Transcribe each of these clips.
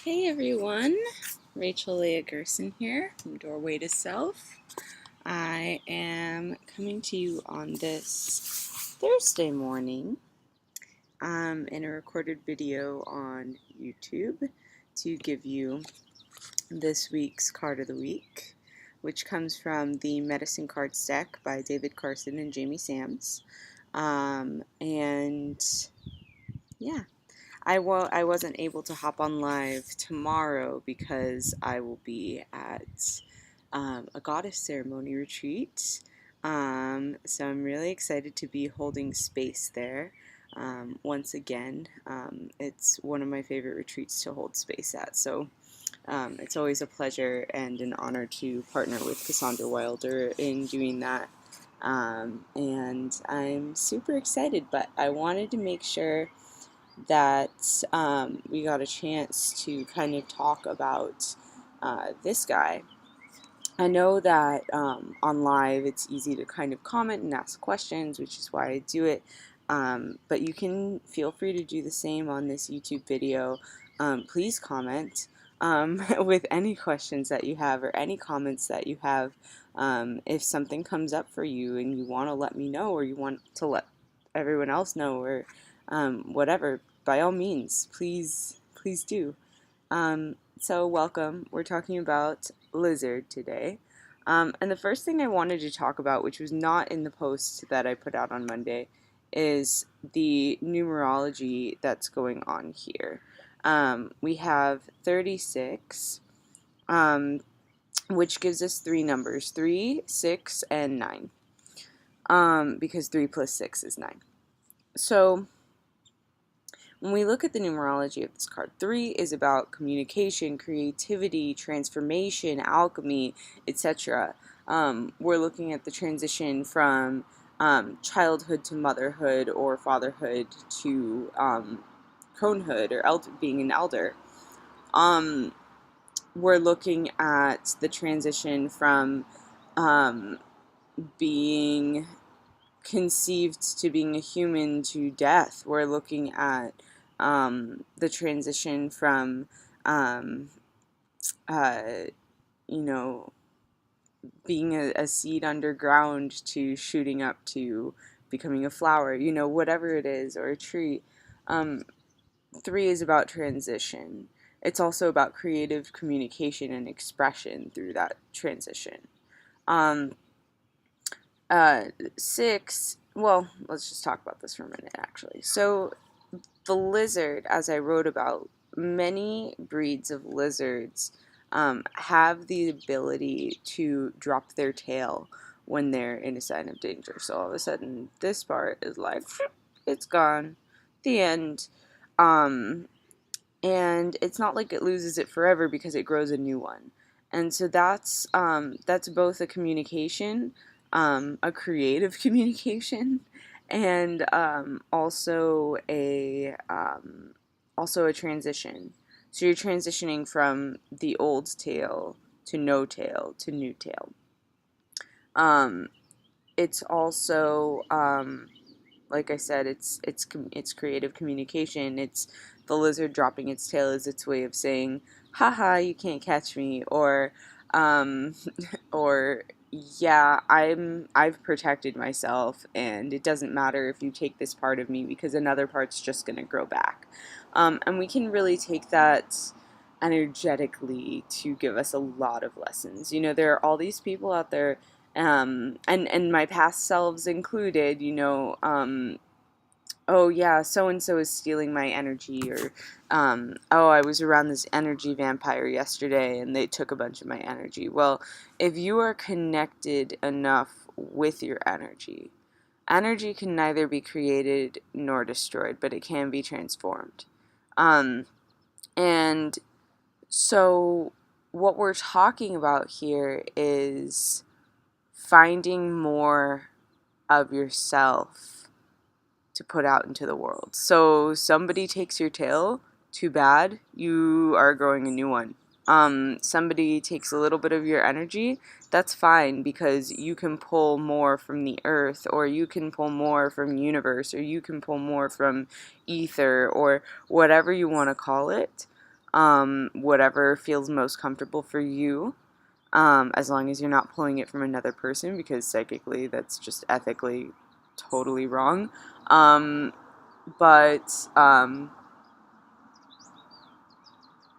Hey everyone, Rachel Leah Gerson here from Doorway to Self. I am coming to you on this Thursday morning in a recorded video on YouTube to give you this week's card of the week, which comes from the Medicine Cards deck by David Carson and Jamie Sams. And yeah. I wasn't able to hop on live tomorrow because I will be at a goddess ceremony retreat. So I'm really excited to be holding space there once again. It's one of my favorite retreats to hold space at. So it's always a pleasure and an honor to partner with Cassandra Wilder in doing that. And I'm super excited, but I wanted to make sure that we got a chance to kind of talk about this guy. I know that on live it's easy to kind of comment and ask questions, which is why I do it, but you can feel free to do the same on this YouTube video. Please comment with any questions that you have or any comments that you have. If something comes up for you and you want to let me know, or you want to let everyone else know, or whatever, by all means, please do. So welcome. We're talking about lizard today. And the first thing I wanted to talk about, which was not in the post that I put out on Monday, is the numerology that's going on here. We have 36, which gives us three numbers, 3, 6, and 9, because 3 plus 6 is 9. So when we look at the numerology of this card, 3 is about communication, creativity, transformation, alchemy, etc. We're looking at the transition from childhood to motherhood, or fatherhood to cronehood, or being an elder. We're looking at the transition from being conceived to being a human to death. We're looking at the transition from, being a seed underground to shooting up to becoming a flower, whatever it is, or a tree. 3 is about transition. It's also about creative communication and expression through that transition. 6, well, let's just talk about this for a minute, actually. So the lizard, as I wrote about, many breeds of lizards have the ability to drop their tail when they're in a sign of danger. So all of a sudden, this part is like, it's gone, the end. And it's not like it loses it forever, because it grows a new one. And so that's both a communication, a creative communication, and also a transition. So you're transitioning from the old tail to no tail to new tail. It's also, like I said, it's creative communication. It's the lizard dropping its tail is its way of saying, "Haha, you can't catch me," or or yeah, I've protected myself, and it doesn't matter if you take this part of me, because another part's just gonna grow back. And we can really take that energetically to give us a lot of lessons. There are all these people out there, and my past selves included, oh yeah, so and so is stealing my energy, or oh, I was around this energy vampire yesterday and they took a bunch of my energy. Well, if you are connected enough with your energy can neither be created nor destroyed, but it can be transformed. And so what we're talking about here is finding more of yourself to put out into the world. So somebody takes your tail, too bad, you are growing a new one. Somebody takes a little bit of your energy, that's fine, because you can pull more from the earth, or you can pull more from universe, or you can pull more from ether, or whatever you want to call it. whatever feels most comfortable for you, as long as you're not pulling it from another person, because psychically that's just ethically totally wrong. But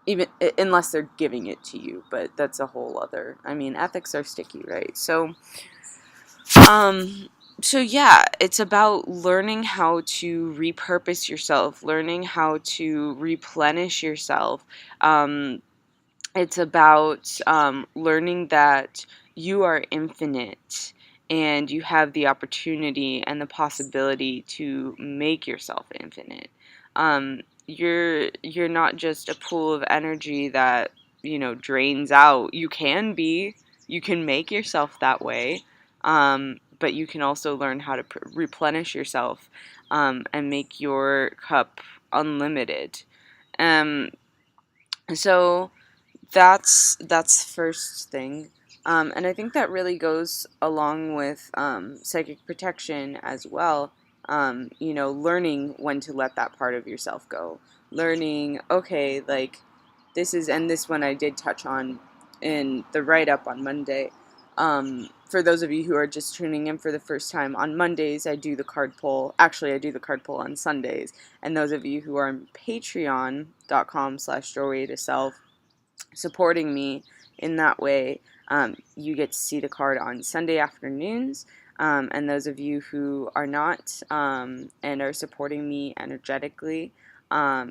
even unless they're giving it to you, but that's a whole other. I mean, ethics are sticky, right? Um, so yeah, it's about learning how to repurpose yourself, learning how to replenish yourself. It's about learning that you are infinite and you have the opportunity and the possibility to make yourself infinite. You're not just a pool of energy that, drains out. You can make yourself that way, but you can also learn how to replenish yourself, and make your cup unlimited. Um, so that's first thing. And I think that really goes along with psychic protection as well. Learning when to let that part of yourself go. Learning, okay, like this one I did touch on in the write up on Monday. For those of you who are just tuning in for the first time, on Mondays I do the card pull. Actually, I do the card pull on Sundays. And those of you who are on patreon.com/doorway to self, supporting me in that way, you get to see the card on Sunday afternoons. And those of you who are not, and are supporting me energetically,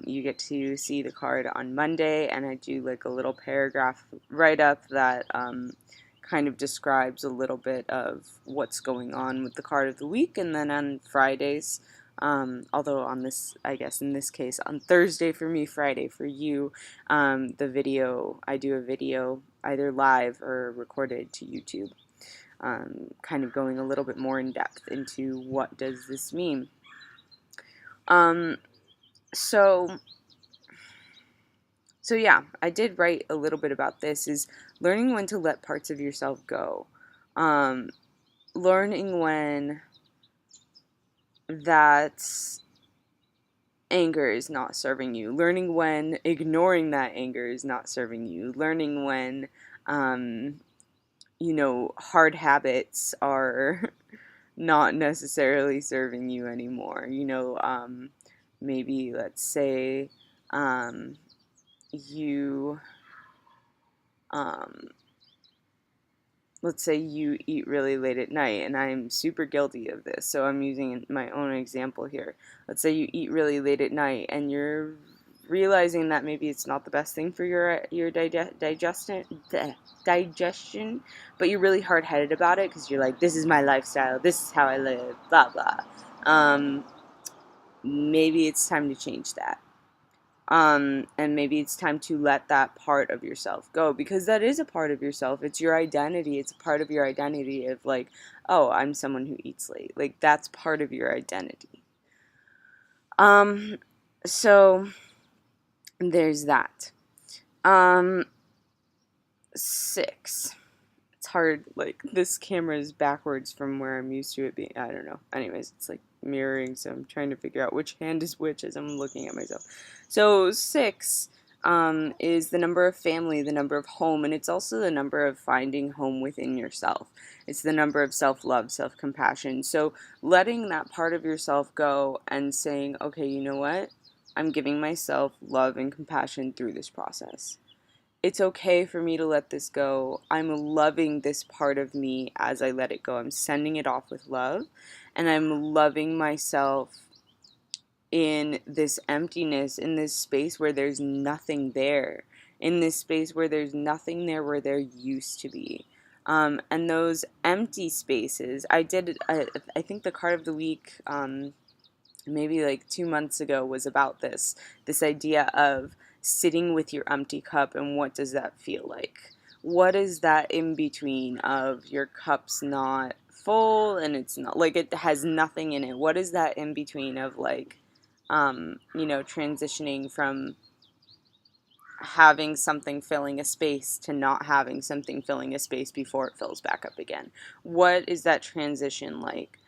you get to see the card on Monday, and I do like a little paragraph write up that kind of describes a little bit of what's going on with the card of the week. And then on Fridays, although on this, I guess in this case, on Thursday for me, Friday for you, I do a video either live or recorded to YouTube, kind of going a little bit more in depth into what does this mean. So yeah, I did write a little bit about this, is learning when to let parts of yourself go. Learning when that anger is not serving you. Learning when ignoring that anger is not serving you. Learning when, hard habits are not necessarily serving you anymore. Maybe let's say you let's say you eat really late at night, and I'm super guilty of this, so I'm using my own example here. Let's say you eat really late at night and you're realizing that maybe it's not the best thing for your digestion, but you're really hard-headed about it because you're like, this is my lifestyle, this is how I live, blah blah. Maybe it's time to change that. And maybe it's time to let that part of yourself go, because that is a part of yourself. It's your identity. It's a part of your identity of like, oh, I'm someone who eats late. Like, that's part of your identity. So there's that. 6. It's hard, like, this camera is backwards from where I'm used to it being. I don't know. Anyways, it's like mirroring, so I'm trying to figure out which hand is which as I'm looking at myself. So 6 is the number of family, the number of home, and it's also the number of finding home within yourself. It's the number of self-love, self-compassion. So letting that part of yourself go and saying, okay, you know what? I'm giving myself love and compassion through this process. It's okay for me to let this go. I'm loving this part of me as I let it go. I'm sending it off with love, and I'm loving myself in this emptiness, in this space where there's nothing there, in this space where there's nothing there where there used to be. And those empty spaces, I think the card of the week, maybe like 2 months ago, was about this idea of sitting with your empty cup, and what does that feel like? What is that in between of your cup's not full and it's not, like, it has nothing in it? What is that in between of, like, transitioning from having something filling a space to not having something filling a space before it fills back up again? What is that transition like,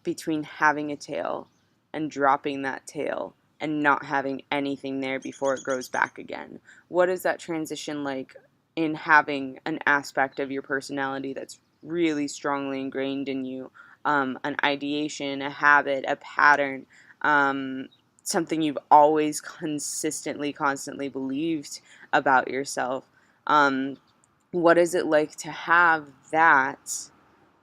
between having a tail and dropping that tail and not having anything there before it grows back again? What is that transition like in having an aspect of your personality that's really strongly ingrained in you, an ideation, a habit, a pattern, something you've always consistently, constantly believed about yourself? What is it like to have that,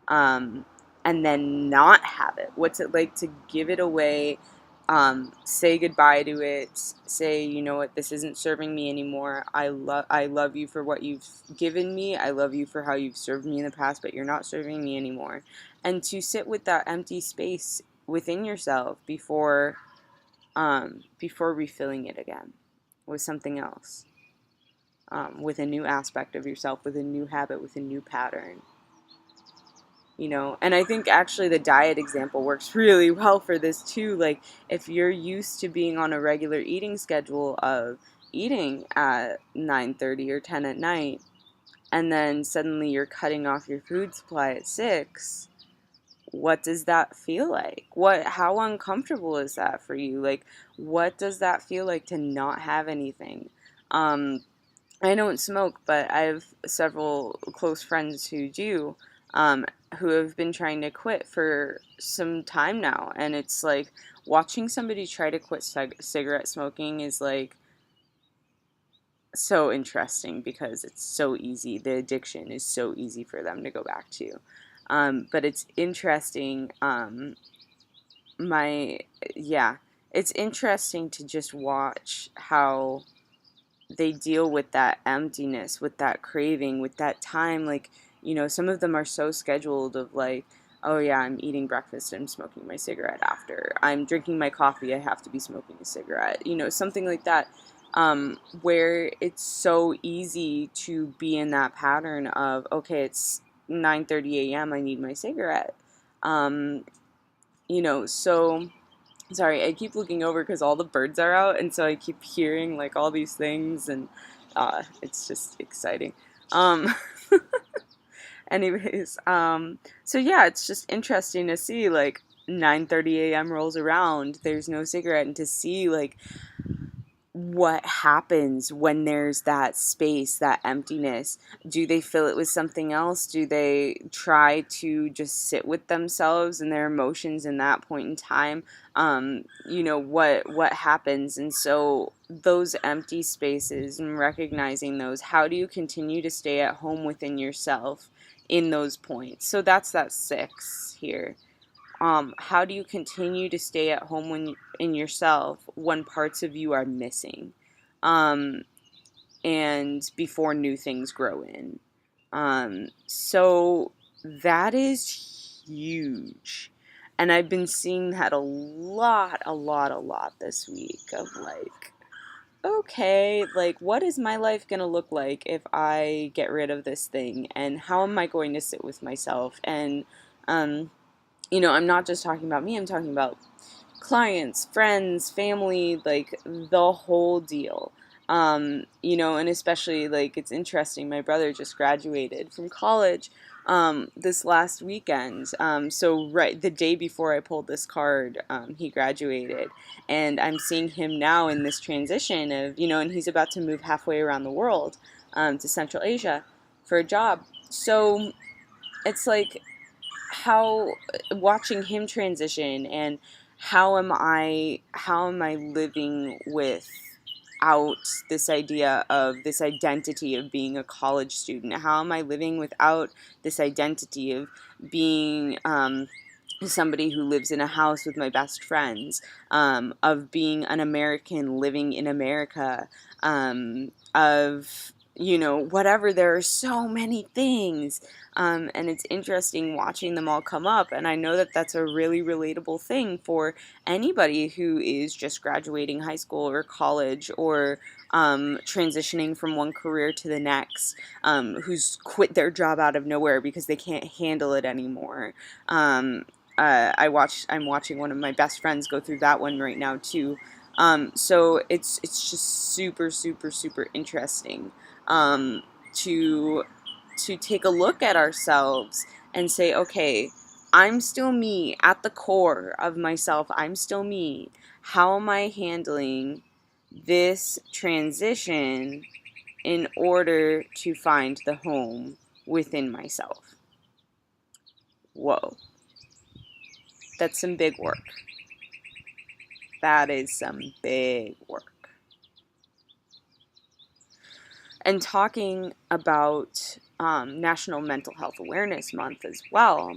um, and then not have it? What's it like to give it away, say goodbye to it, say, you know what, this isn't serving me anymore. I love you for what you've given me. I love you for how you've served me in the past, but you're not serving me anymore. And to sit with that empty space within yourself before refilling it again with something else, with a new aspect of yourself, with a new habit, with a new pattern. And I think actually the diet example works really well for this too. Like, if you're used to being on a regular eating schedule of eating at 9:30 or 10 at night, and then suddenly you're cutting off your food supply at 6, what does that feel like? How uncomfortable is that for you? Like, what does that feel like to not have anything? I don't smoke, but I have several close friends who do, who have been trying to quit for some time now. And it's like, watching somebody try to quit cigarette smoking is like so interesting, because it's so easy. The addiction is so easy for them to go back to. But it's interesting. Yeah, it's interesting to just watch how they deal with that emptiness, with that craving, with that time. Like, some of them are so scheduled of like, oh yeah, I'm eating breakfast, I'm smoking my cigarette after. I'm drinking my coffee, I have to be smoking a cigarette. Something like that, where it's so easy to be in that pattern of, okay, it's 9:30 a.m., I need my cigarette. So sorry, I keep looking over because all the birds are out, and so I keep hearing like all these things, and it's just exciting. Um, anyways, so yeah, it's just interesting to see like 9:30 a.m. rolls around, there's no cigarette, and to see like what happens when there's that space, that emptiness. Do they fill it with something else? Do they try to just sit with themselves and their emotions in that point in time? What happens? And so those empty spaces, and recognizing those, how do you continue to stay at home within yourself in those points? So that's that 6 here. How do you continue to stay at home in yourself when parts of you are missing, um, and before new things grow in? So that is huge. And I've been seeing that a lot, a lot, a lot this week of like, okay, like, what is my life going to look like if I get rid of this thing? And how am I going to sit with myself? And, I'm not just talking about me, I'm talking about clients, friends, family, like the whole deal. And especially like, it's interesting, my brother just graduated from college this last weekend. So right the day before I pulled this card, he graduated, and I'm seeing him now in this transition of, and he's about to move halfway around the world, to Central Asia for a job. So it's like, how watching him transition, and how am I living without this idea of this identity of being a college student? How am I living without this identity of being, somebody who lives in a house with my best friends, of being an American living in America, of whatever. There are so many things, and it's interesting watching them all come up. And I know that that's a really relatable thing for anybody who is just graduating high school or college, or transitioning from one career to the next, who's quit their job out of nowhere because they can't handle it anymore. I'm watching one of my best friends go through that one right now too. So it's just super, super, super interesting, to take a look at ourselves and say, okay, I'm still me at the core of myself. I'm still me. how am I handling this transition in order to find the home within myself? Whoa. That's some big work. That is some big work. And talking about National Mental Health Awareness Month as well,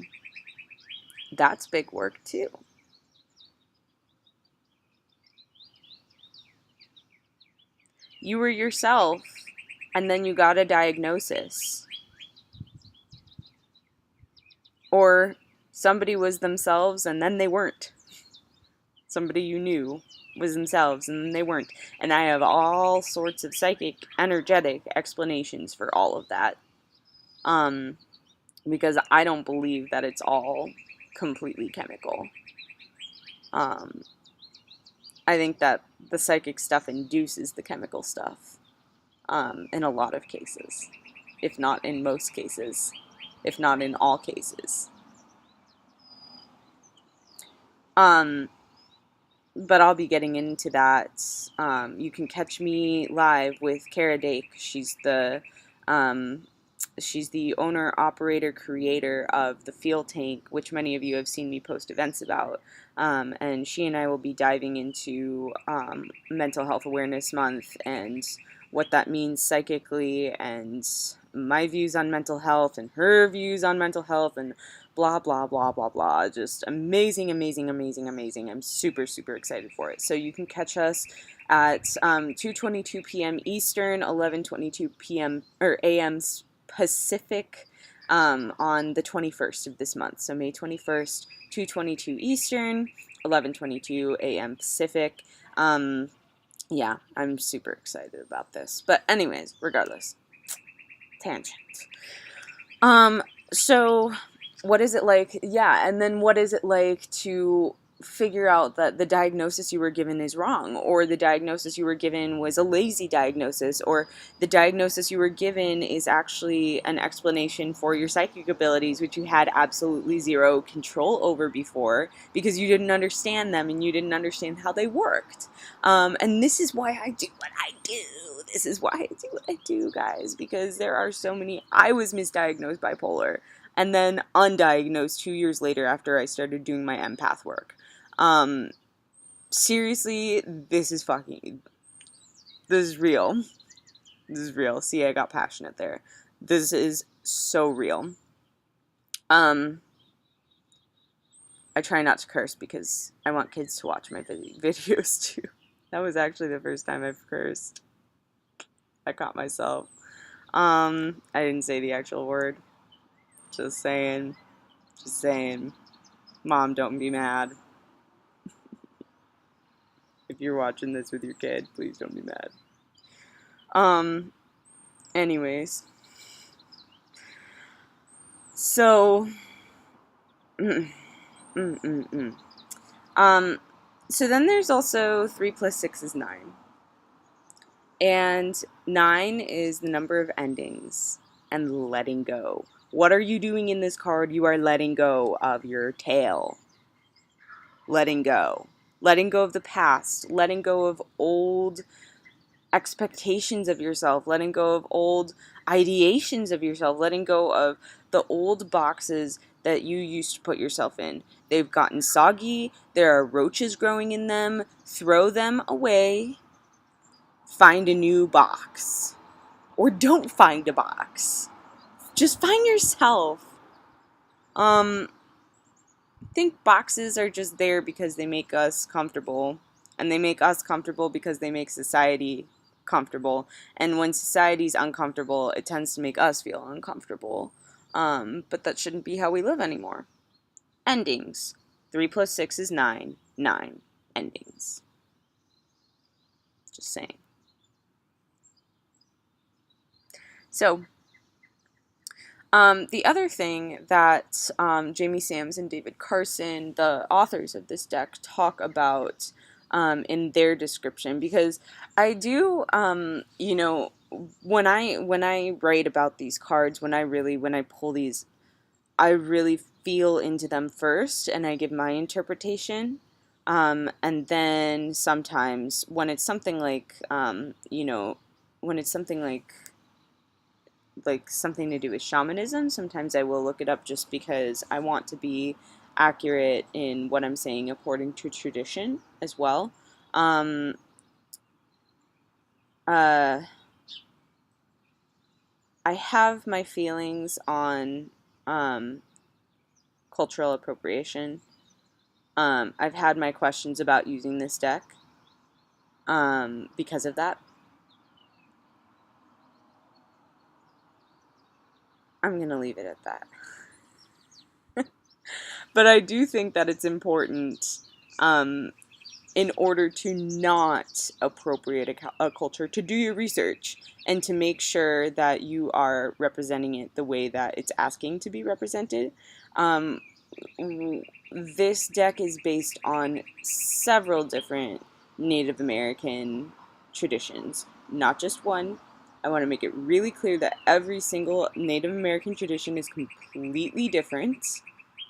that's big work too. You were yourself, and then you got a diagnosis. Or somebody was themselves, and then they weren't. Somebody you knew was themselves, and then they weren't. And I have all sorts of psychic, energetic explanations for all of that. Because I don't believe that it's all completely chemical. I think that the psychic stuff induces the chemical stuff in a lot of cases, if not in most cases, if not in all cases. But I'll be getting into that. You can catch me live with Cara Dake. She's the owner, operator, creator of the Fuel Tank, which many of you have seen me post events about. And she and I will be diving into Mental Health Awareness Month and what that means psychically, and my views on mental health and her views on mental health, and blah, blah, blah, blah, blah. Just amazing, amazing, amazing, amazing. I'm super, super excited for it. So you can catch us at 2:22 p.m. Eastern, 11:22 p.m. or a.m. Pacific on the 21st of this month. So May 21st, 2:22 Eastern, 11:22 a.m. Pacific. Yeah, I'm super excited about this. But anyways, regardless, tangent. So what is it like? Yeah, and then what is it like to figure out that the diagnosis you were given is wrong, or the diagnosis you were given was a lazy diagnosis, or the diagnosis you were given is actually an explanation for your psychic abilities, which you had absolutely zero control over before because you didn't understand them and you didn't understand how they worked. And this is why I do what I do. This is why I do what I do, guys, because there are so many. I was misdiagnosed bipolar and then undiagnosed 2 years later after I started doing my empath work. Seriously, this is real. This is real. See, I got passionate there. This is so real. I try not to curse because I want kids to watch my videos too. That was actually the first time I've cursed. I caught myself. I didn't say the actual word. Just saying. Mom, don't be mad. If you're watching this with your kid, please don't be mad. Anyways. So, so then there's also 3 + 6 is 9. And 9 is the number of endings and letting go. What are you doing in this card? You are letting go of your tail. Letting go. Letting go of the past. Letting go of old expectations of yourself. Letting go of old ideations of yourself. Letting go of the old boxes that you used to put yourself in. They've gotten soggy. There are roaches growing in them. Throw them away. Find a new box. Or don't find a box. Just find yourself. I think boxes are just there because they make us comfortable. And they make us comfortable because they make society comfortable. And when society's uncomfortable, it tends to make us feel uncomfortable. But that shouldn't be how we live anymore. Endings. 3 + 6 is 9. 9 endings. Just saying. So, the other thing that Jamie Sams and David Carson, the authors of this deck, talk about in their description, because I do, when I write about these cards, when I pull these, I really feel into them first, and I give my interpretation. And then sometimes when it's something like, when it's something like something to do with shamanism, sometimes I will look it up just because I want to be accurate in what I'm saying according to tradition as well. Um, uh, I have my feelings on um, cultural appropriation. I've had my questions about using this deck because of that. I'm going to leave it at that. But I do think that it's important um, in order to not appropriate a culture, to do your research and to make sure that you are representing it the way that it's asking to be represented. Um, this deck is based on several different Native American traditions, not just one. I want to make it really clear that every single Native American tradition is completely different.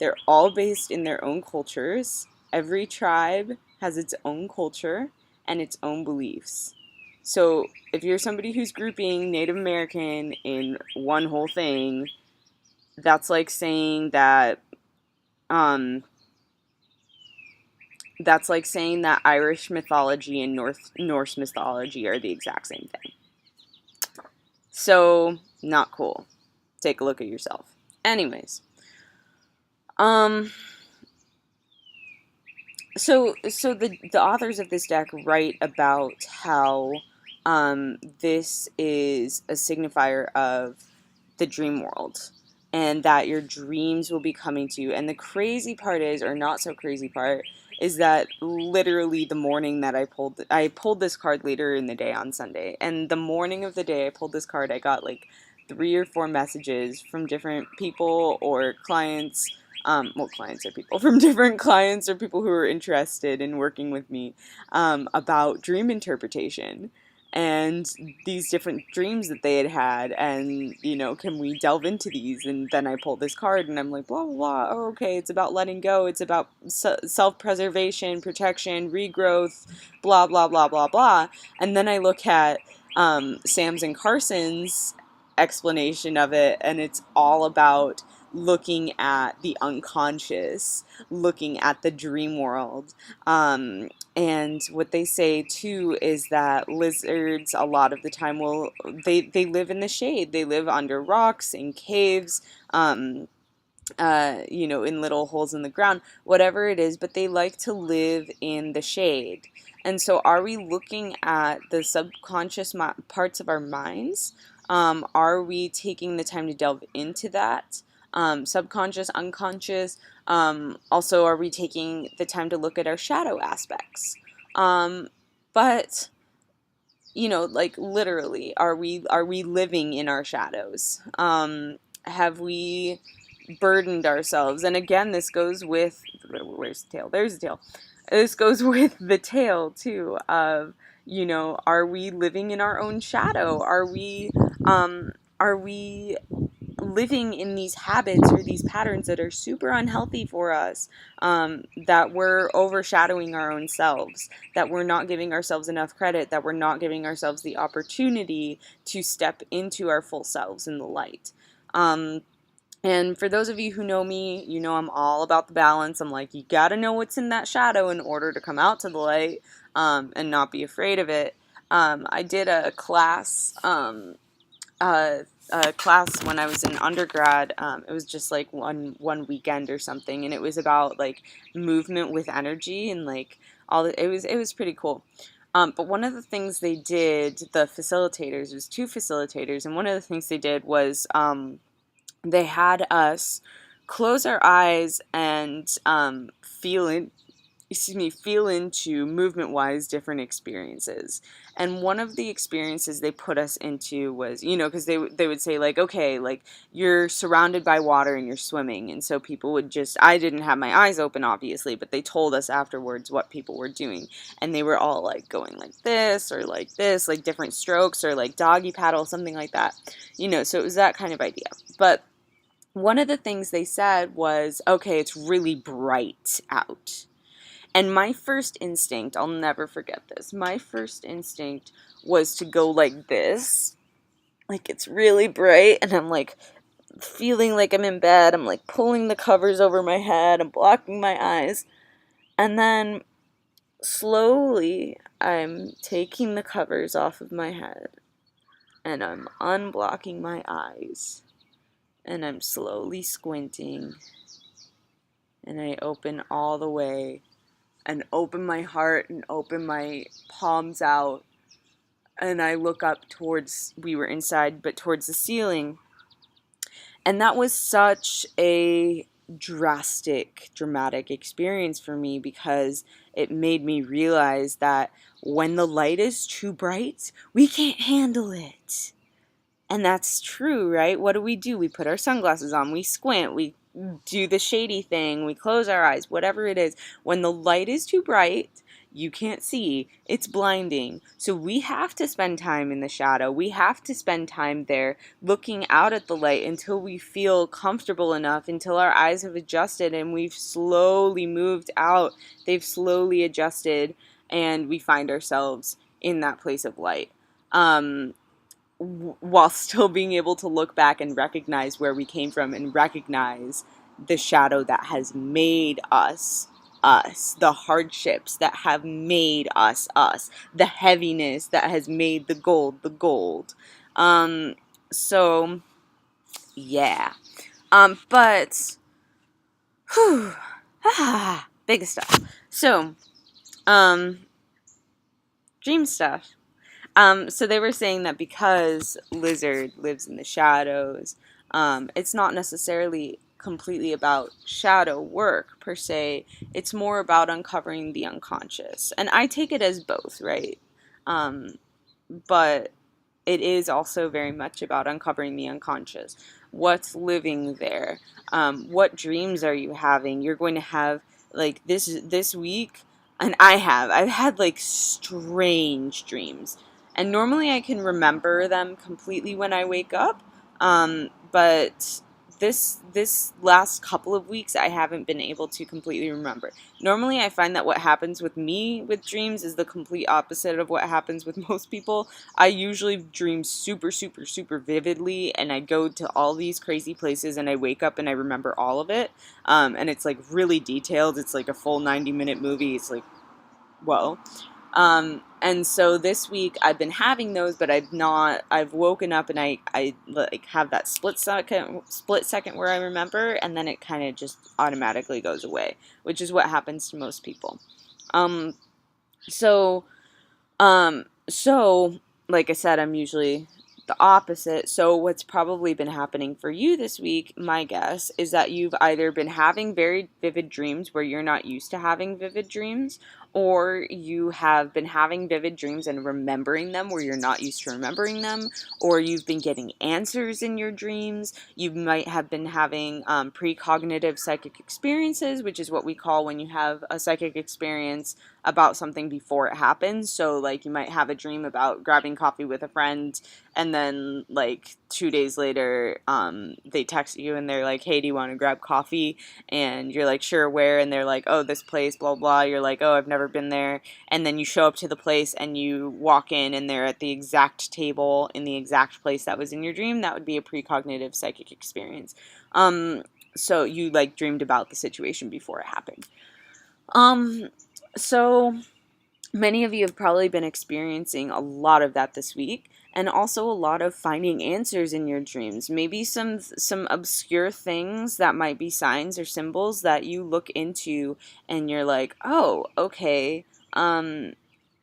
They're all based in their own cultures. Every tribe has its own culture and its own beliefs. So if you're somebody who's grouping Native American in one whole thing, that's like saying that um, that's like saying that Irish mythology and Norse mythology are the exact same thing. So not cool. Take a look at yourself. Anyways, um, so the authors of this deck write about how this is a signifier of the dream world and that your dreams will be coming to you. And the crazy part is, or not so crazy part, is that literally the morning that I pulled this card later in the day on Sunday, and the morning of the day I pulled this card, I got like 3 or 4 messages from different people or clients, well, clients are people from different clients or people who are interested in working with me about dream interpretation and these different dreams that they had had, and can we delve into these? And then I pull this card and I'm like, blah blah blah. Oh, okay, it's about letting go, it's about self-preservation, protection, regrowth, blah blah blah blah blah. And then I look at Sam's and Carson's explanation of it, and it's all about looking at the unconscious, looking at the dream world. And what they say too is that lizards a lot of the time they live in the shade. They live under rocks, in caves, in little holes in the ground, whatever it is, but they like to live in the shade. And so are we looking at the subconscious parts of our minds? Are we taking the time to delve into that? Subconscious, unconscious. Also, are we taking the time to look at our shadow aspects? But like literally, are we living in our shadows? Have we burdened ourselves? And again, this goes with, where's the tail? There's the tail. This goes with the tail too of, are we living in our own shadow? Are we living in these habits or these patterns that are super unhealthy for us, that we're overshadowing our own selves, that we're not giving ourselves enough credit, that we're not giving ourselves the opportunity to step into our full selves in the light. And for those of you who know me, I'm all about the balance. I'm like, you gotta know what's in that shadow in order to come out to the light, and not be afraid of it. I did a class when I was in undergrad. It was just like one weekend or something, and it was about like movement with energy and like it was pretty cool. But one of the things they did, the facilitators, it was 2 facilitators, and one of the things they did was they had us close our eyes and feel into movement-wise different experiences. And one of the experiences they put us into was, because they would say like, okay, like you're surrounded by water and you're swimming, and so people would I didn't have my eyes open obviously, but they told us afterwards what people were doing, and they were all like going like this or like this, like different strokes or like doggy paddle, something like that, so it was that kind of idea. But one of the things they said was, okay, it's really bright out. And my first instinct, I'll never forget this, my first instinct was to go like this, like it's really bright, and I'm like feeling like I'm in bed, I'm like pulling the covers over my head, I'm blocking my eyes, and then slowly I'm taking the covers off of my head, and I'm unblocking my eyes, and I'm slowly squinting, and I open all the way, and open my heart, and open my palms out, and I look up towards, we were inside, but towards the ceiling. And that was such a dramatic experience for me, because it made me realize that when the light is too bright, we can't handle it. And that's true, right? What do? We put our sunglasses on, we squint, we do the shady thing, we close our eyes, whatever it is. When the light is too bright, you can't see. It's blinding. So we have to spend time in the shadow. We have to spend time there looking out at the light until we feel comfortable enough, until our eyes have adjusted and we've slowly moved out. They've slowly adjusted and we find ourselves in that place of light. While still being able to look back and recognize where we came from and recognize the shadow that has made us us, the hardships that have made us us, the heaviness that has made the gold the gold. So yeah. But whew, big stuff. So dream stuff. So they were saying that because Lizard lives in the shadows, it's not necessarily completely about shadow work per se. It's more about uncovering the unconscious. And I take it as both, right? But it is also very much about uncovering the unconscious. What's living there? What dreams are you having? You're going to have, like, this week, and I've had like strange dreams. And normally I can remember them completely when I wake up. But this last couple of weeks I haven't been able to completely remember. Normally I find that what happens with me with dreams is the complete opposite of what happens with most people. I usually dream super vividly, and I go to all these crazy places, and I wake up and I remember all of it. And it's like really detailed. It's like a full 90-minute movie. It's like, whoa. And so this week I've been having those, but I've woken up and I like have that split second where I remember, and then it kind of just automatically goes away, which is what happens to most people. Um, so, so like I said, I'm usually the opposite. So what's probably been happening for you this week, my guess, is that you've either been having very vivid dreams where you're not used to having vivid dreams, or you have been having vivid dreams and remembering them where you're not used to remembering them, or you've been getting answers in your dreams. You might have been having precognitive psychic experiences, which is what we call when you have a psychic experience about something before it happens. So like you might have a dream about grabbing coffee with a friend, and then like 2 days later they text you and they're like, hey, do you want to grab coffee? And you're like, sure, where? And they're like, oh, this place, blah blah. You're like, oh, I've never been there. And then you show up to the place and you walk in and they're at the exact table in the exact place that was in your dream. That would be a precognitive psychic experience. So you like dreamed about the situation before it happened. So many of you have probably been experiencing a lot of that this week, and also a lot of finding answers in your dreams. Maybe some obscure things that might be signs or symbols that you look into and you're like, oh, okay, I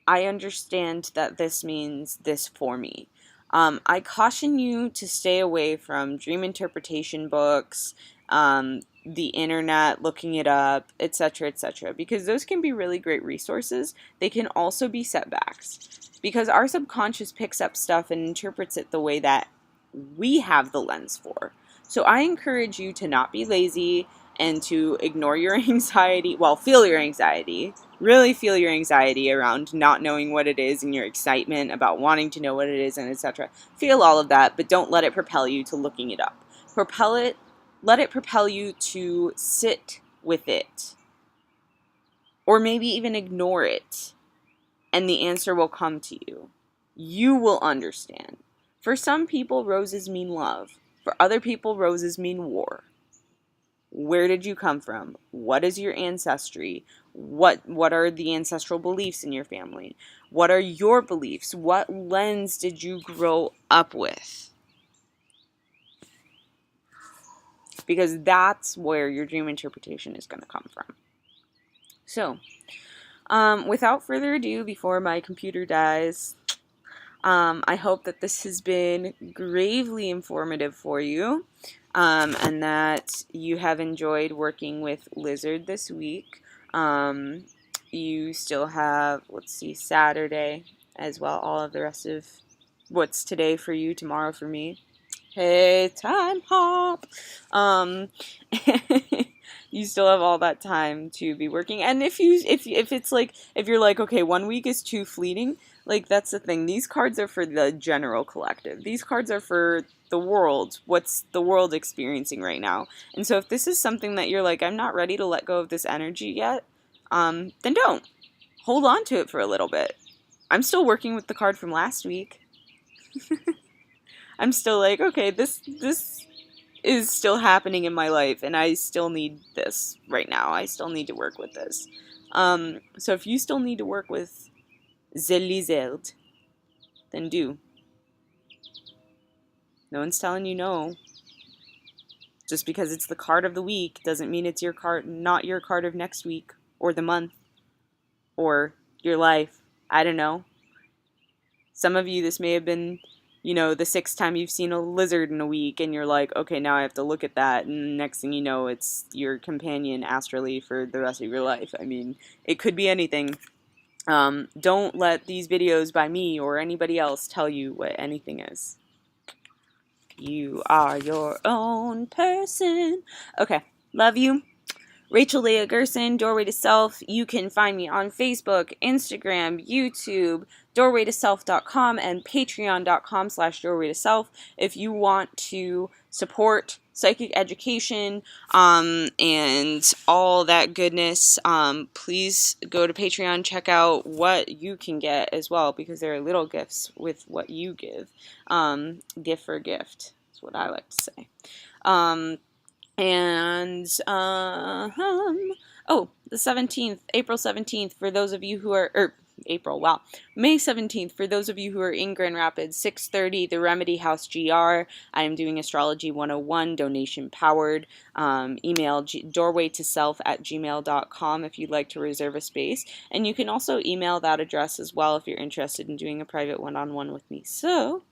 understand that this means this for me. I caution you to stay away from dream interpretation books, the internet, looking it up, etc., because those can be really great resources. They can also be setbacks, because our subconscious picks up stuff and interprets it the way that we have the lens for. So I encourage you to not be lazy and to ignore your anxiety. Well, feel your anxiety. Really feel your anxiety around not knowing what it is and your excitement about wanting to know what it is, and etc. Feel all of that, but don't let it propel you to looking it up. Let it propel you to sit with it, Or maybe even ignore it, and the answer will come to you. You will understand. For some people, roses mean love. For other people, roses mean war. Where did you come from? What is your ancestry? What are the ancestral beliefs in your family? What are your beliefs? What lens did you grow up with? Because that's where your dream interpretation is going to come from. So, without further ado, before my computer dies, I hope that this has been gravely informative for you, and that you have enjoyed working with Lizard this week. You still have, let's see, Saturday as well, all of the rest of what's today for you, tomorrow for me. Hey, time hop. You still have all that time to be working. And if it's like, if you're like, okay, 1 week is too fleeting, like, that's the thing. These cards are for the general collective. These cards are for the world. What's the world experiencing right now? And so if this is something that you're like, I'm not ready to let go of this energy yet, then don't. Hold on to it for a little bit. I'm still working with the card from last week. I'm still like, okay, this is still happening in my life, and I still need this right now. I still need to work with this. So if you still need to work with the lizard, then do. No one's telling you no. Just because it's the card of the week doesn't mean it's your card, not your card of next week, or the month, or your life. I don't know. Some of you, this may have been, the 6th time you've seen a lizard in a week, and you're like, okay, now I have to look at that, and next thing you know, it's your companion astrally for the rest of your life. I mean, it could be anything. Don't let these videos by me or anybody else tell you what anything is. You are your own person. Okay, love you. Rachel Leah Gerson, Doorway to Self. You can find me on Facebook, Instagram, YouTube, doorwaytoself.com, and patreon.com/doorwaytoself if you want to support psychic education and all that goodness. Please go to Patreon, check out what you can get as well, because there are little gifts with what you give. Gift for gift is what I like to say. The 17th, April 17th, for those of you who are, May 17th, for those of you who are in Grand Rapids, 6:30, the Remedy House GR. I am doing Astrology 101, donation powered. Email doorwaytoself@gmail.com if you'd like to reserve a space. And you can also email that address as well if you're interested in doing a private one-on-one with me. So,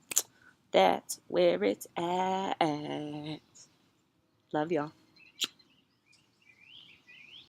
that's where it's at. Love y'all.